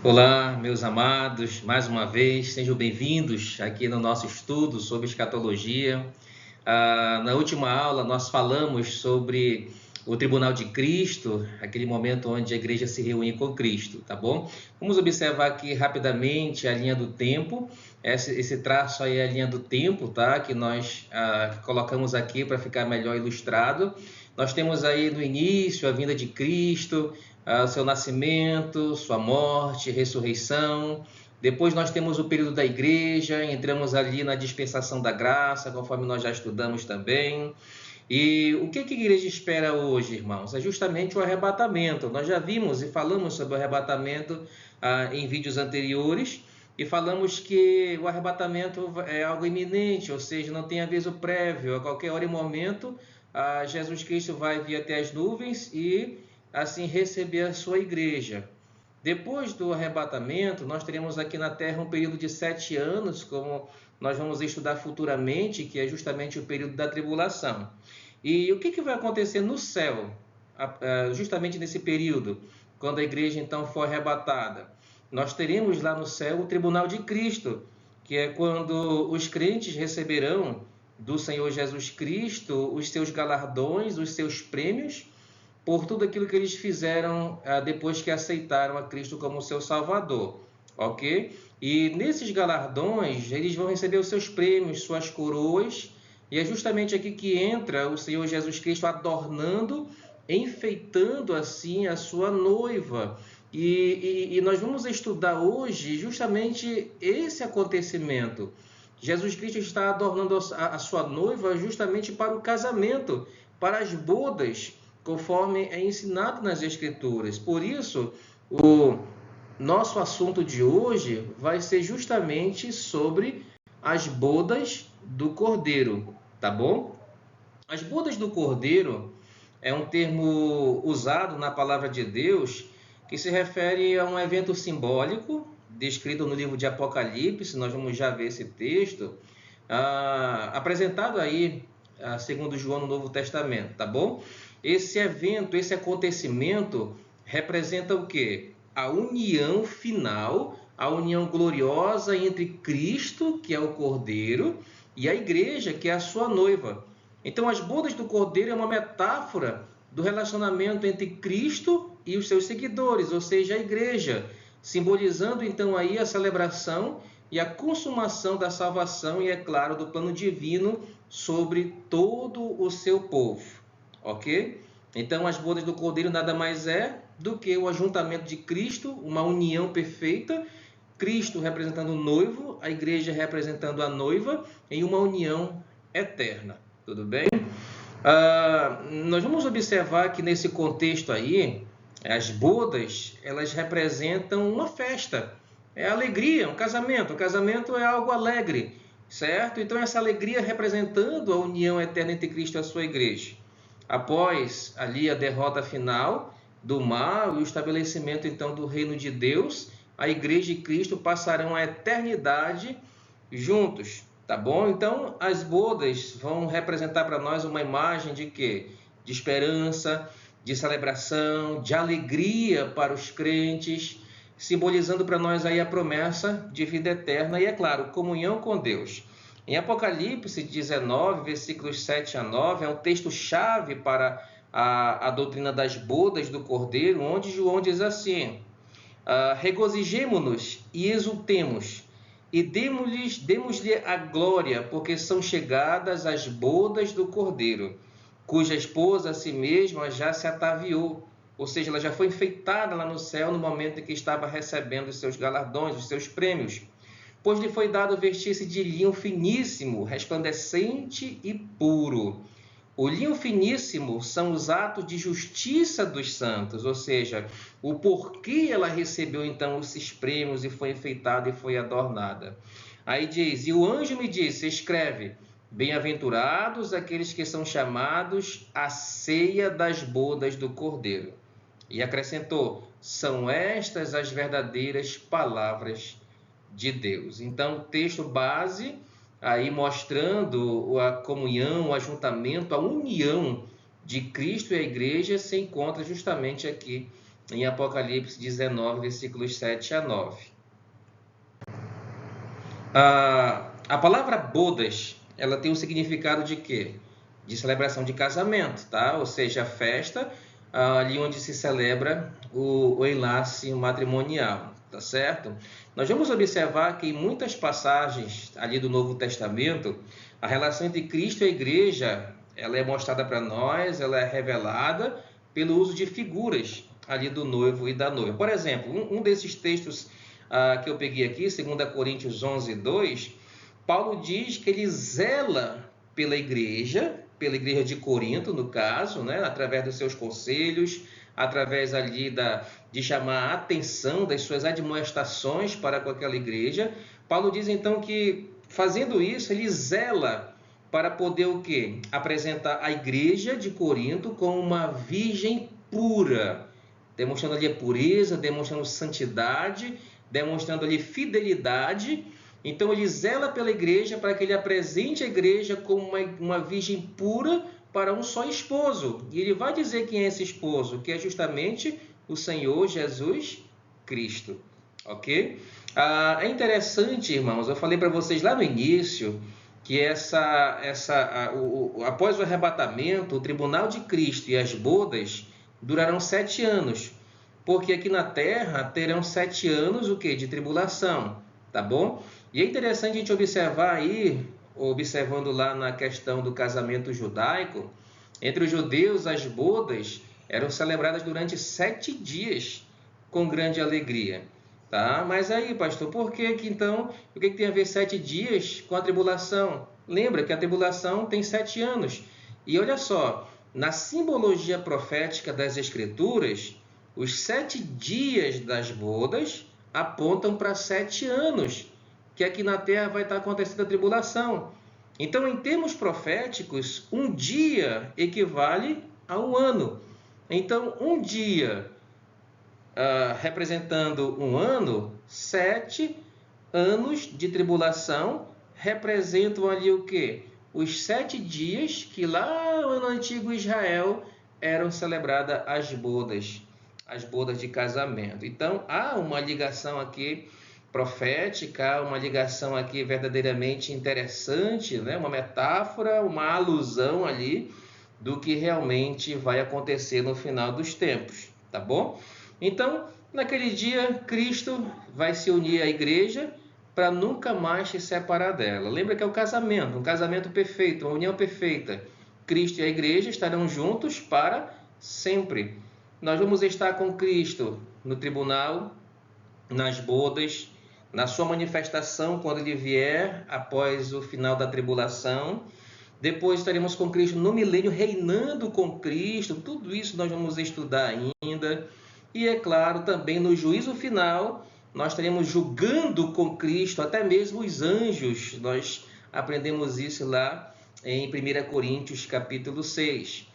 Olá, meus amados, mais uma vez, sejam bem-vindos aqui no nosso estudo sobre escatologia. Na última aula, nós falamos sobre o Tribunal de Cristo, aquele momento onde a igreja se reúne com Cristo, tá bom? Vamos observar aqui rapidamente a linha do tempo. Esse traço aí é a linha do tempo, tá? Que nós colocamos aqui para ficar melhor ilustrado. Nós temos aí no início a vinda de Cristo, seu nascimento, sua morte, ressurreição. Depois nós temos o período da igreja, entramos ali na dispensação da graça, conforme nós já estudamos também. E o que a igreja espera hoje, irmãos? É justamente o arrebatamento. Nós já vimos e falamos sobre o arrebatamento em vídeos anteriores, e falamos que o arrebatamento é algo iminente, ou seja, não tem aviso prévio. A qualquer hora e momento, Jesus Cristo vai vir até as nuvens e assim receber a sua igreja. Depois do arrebatamento, nós teremos aqui na Terra um período de 7 anos, como nós vamos estudar futuramente, que é justamente o período da tribulação. E o que vai acontecer no céu, justamente nesse período, quando a igreja então for arrebatada? Nós teremos lá no céu o tribunal de Cristo, que é quando os crentes receberão do Senhor Jesus Cristo os seus galardões, os seus prêmios, por tudo aquilo que eles fizeram depois que aceitaram a Cristo como seu Salvador, ok? E nesses galardões, eles vão receber os seus prêmios, suas coroas, e é justamente aqui que entra o Senhor Jesus Cristo adornando, enfeitando assim a sua noiva. E nós vamos estudar hoje justamente esse acontecimento. Jesus Cristo está adornando a sua noiva justamente para o casamento, para as bodas, conforme é ensinado nas Escrituras. Por isso, o nosso assunto de hoje vai ser justamente sobre as bodas do Cordeiro, tá bom? As bodas do Cordeiro é um termo usado na palavra de Deus que se refere a um evento simbólico descrito no livro de Apocalipse. Nós vamos já ver esse texto apresentado aí segundo João no Novo Testamento, tá bom? Esse evento, esse acontecimento representa o quê? A união final, a união gloriosa entre Cristo, que é o Cordeiro, e a igreja, que é a sua noiva. Então, as bodas do Cordeiro é uma metáfora do relacionamento entre Cristo e os seus seguidores, ou seja, a igreja, simbolizando então aí a celebração e a consumação da salvação e, é claro, do plano divino sobre todo o seu povo. Ok? Então, as bodas do Cordeiro nada mais é do que o ajuntamento de Cristo, uma união perfeita, Cristo representando o noivo, a igreja representando a noiva, em uma união eterna. Tudo bem? Nós vamos observar que nesse contexto aí, as bodas, elas representam uma festa, é alegria, um casamento. O casamento é algo alegre, certo? Então, essa alegria representando a união eterna entre Cristo e a sua igreja. Após ali a derrota final do mal e o estabelecimento então do reino de Deus, a igreja e Cristo passarão a eternidade juntos, tá bom? Então, as bodas vão representar para nós uma imagem de quê? De esperança, de celebração, de alegria para os crentes, simbolizando para nós aí a promessa de vida eterna e, é claro, comunhão com Deus. Em Apocalipse 19, versículos 7 a 9, é um texto-chave para a doutrina das bodas do Cordeiro, onde João diz assim: regozijemo-nos e exultemos, e demos-lhe a glória, porque são chegadas as bodas do Cordeiro, cuja esposa a si mesma já se ataviou, ou seja, ela já foi enfeitada lá no céu no momento em que estava recebendo os seus galardões, os seus prêmios. Pois lhe foi dado vestir-se de linho finíssimo, resplandecente e puro. O linho finíssimo são os atos de justiça dos santos, ou seja, o porquê ela recebeu então esses prêmios e foi enfeitada e foi adornada. Aí diz: e o anjo me disse, escreve, bem-aventurados aqueles que são chamados à ceia das bodas do Cordeiro. E acrescentou: são estas as verdadeiras palavras de Deus. Então, o texto base aí mostrando a comunhão, o ajuntamento, a união de Cristo e a igreja se encontra justamente aqui em Apocalipse 19, versículos 7 a 9. A palavra bodas, ela tem um significado de quê? De celebração de casamento, tá? Ou seja, a festa ali onde se celebra o enlace matrimonial, tá certo? Nós vamos observar que em muitas passagens ali do Novo Testamento, a relação entre Cristo e a igreja, ela é mostrada para nós, ela é revelada pelo uso de figuras ali do noivo e da noiva. Por exemplo, um desses textos que eu peguei aqui, 2 Coríntios 11, 2, Paulo diz que ele zela pela igreja de Corinto, no caso, né, através dos seus conselhos, através ali de chamar a atenção das suas admoestações para com aquela igreja. Paulo diz então que, fazendo isso, ele zela para poder o quê? Apresentar a igreja de Corinto como uma virgem pura, demonstrando ali a pureza, demonstrando santidade, demonstrando ali fidelidade. Então ele zela pela igreja para que ele apresente a igreja como uma virgem pura para um só esposo. E ele vai dizer quem é esse esposo, que é justamente o Senhor Jesus Cristo. Ok? É interessante, irmãos, eu falei para vocês lá no início que após o arrebatamento, o tribunal de Cristo e as bodas durarão 7 anos. Porque aqui na terra terão 7 anos o quê? De tribulação, tá bom? E é interessante a gente observar aí, observando lá na questão do casamento judaico, entre os judeus as bodas eram celebradas durante 7 dias com grande alegria, tá? Mas aí, pastor, por que então, o que tem a ver 7 dias com a tribulação? Lembra que a tribulação tem 7 anos. E olha só, na simbologia profética das Escrituras, os 7 dias das bodas apontam para 7 anos, que aqui na terra vai estar acontecendo a tribulação. Então, em termos proféticos, um dia equivale a um ano. Então, um dia representando um ano, 7 anos de tribulação representam ali o quê? Os 7 dias que lá no antigo Israel eram celebradas as bodas de casamento. Então, há uma ligação aqui profética, uma ligação aqui verdadeiramente interessante, né? Uma metáfora, uma alusão ali do que realmente vai acontecer no final dos tempos, tá bom? Então, naquele dia, Cristo vai se unir à igreja para nunca mais se separar dela. Lembra que é o casamento, um casamento perfeito, uma união perfeita. Cristo e a igreja estarão juntos para sempre. Nós vamos estar com Cristo no tribunal, nas bodas, na sua manifestação quando ele vier após o final da tribulação. Depois estaremos com Cristo no milênio, reinando com Cristo. Tudo isso nós vamos estudar ainda. E é claro, também no juízo final, nós estaremos julgando com Cristo até mesmo os anjos. Nós aprendemos isso lá em 1 Coríntios capítulo 6.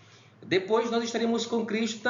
Depois nós estaremos com Cristo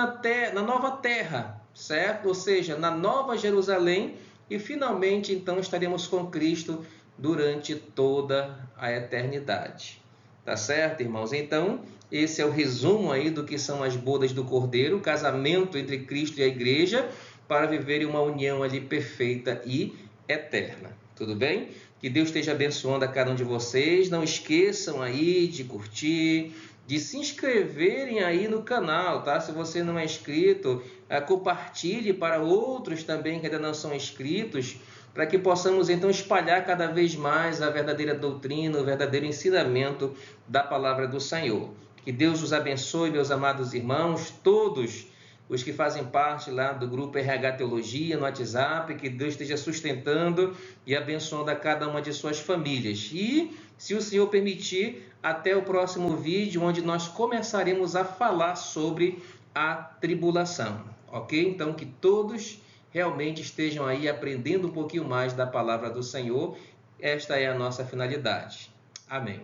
na nova terra, certo? Ou seja, na nova Jerusalém. E finalmente, então, estaremos com Cristo durante toda a eternidade. Tá certo, irmãos? Então, esse é o resumo aí do que são as bodas do Cordeiro, o casamento entre Cristo e a igreja, para viverem uma união ali perfeita e eterna. Tudo bem? Que Deus esteja abençoando a cada um de vocês. Não esqueçam aí de curtir, de se inscreverem aí no canal, tá? Se você não é inscrito, compartilhe para outros também que ainda não são inscritos, para que possamos então espalhar cada vez mais a verdadeira doutrina, o verdadeiro ensinamento da palavra do Senhor. Que Deus os abençoe, meus amados irmãos, todos os que fazem parte lá do grupo RH Teologia no WhatsApp, que Deus esteja sustentando e abençoando a cada uma de suas famílias. E, se o Senhor permitir, até o próximo vídeo, onde nós começaremos a falar sobre a tribulação, ok? Então, que todos realmente estejam aí aprendendo um pouquinho mais da palavra do Senhor. Esta é a nossa finalidade. Amém.